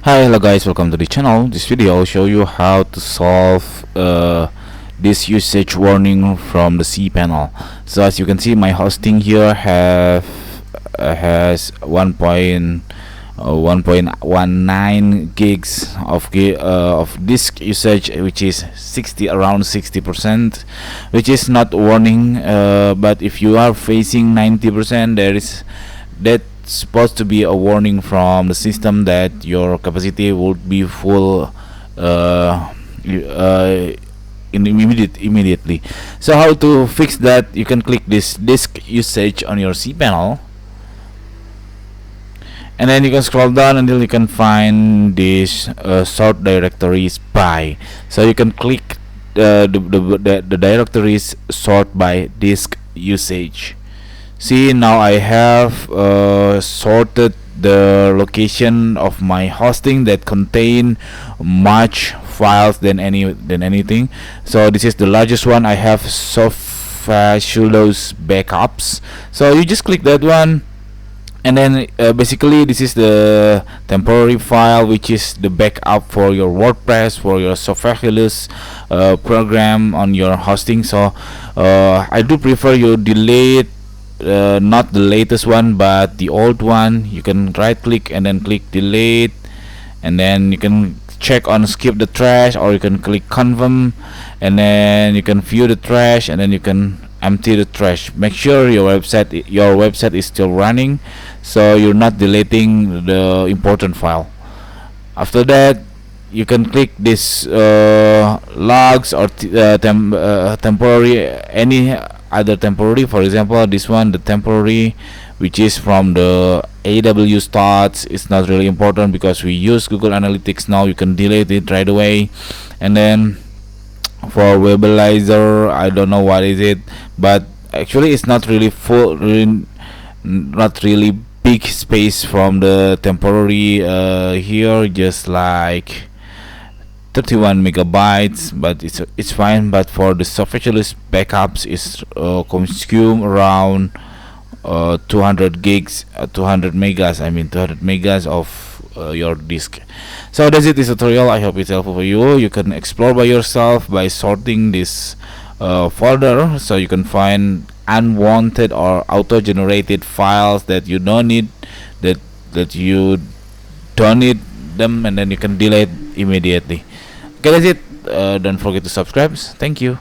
Hi, hello guys, welcome to the channel. This video will show you how to solve this usage warning from the CPanel. So as you can see, my hosting here has 1.19 gigs of disk usage, which is around 60%, which is not warning. But if you are facing 90%, that's supposed to be a warning from the system that your capacity would be full immediately. So how to fix that? You can click this disk usage on your cPanel, and then you can scroll down until you can find this sort directories by. So you can click the directories sort by disk usage. See, now I have sorted the location of my hosting that contain much files than anything. So this is the largest one. I have those backups. So you just click that one, and then basically this is the temporary file, which is the backup for your WordPress, for your Sophocles program on your hosting. So I do prefer you delete not the latest one but the old one. You can right click and then click delete, and then you can check on skip the trash, or you can click confirm, and then you can view the trash, and then you can empty the trash. Make sure your website is still running, so you're not deleting the important file. After that, you can click this logs or temporary, any other temporary. For example, this one, the temporary, which is from the AW stats, is not really important because we use Google Analytics now. You can delete it right away. And then for Webalizer, I don't know what is it, but actually it's not really not really big space from the temporary here, just like 31 megabytes, but it's fine. But for the Sophocles backups, is consume around 200 gigs, 200 megas. I mean 200 megas of your disk. So that's it. This tutorial. I hope it's helpful for you. You can explore by yourself by sorting this folder, so you can find unwanted or auto-generated files that you don't need, that you don't need them, and then you can delete immediately. Okay, that's it. Don't forget to subscribe. Thank you.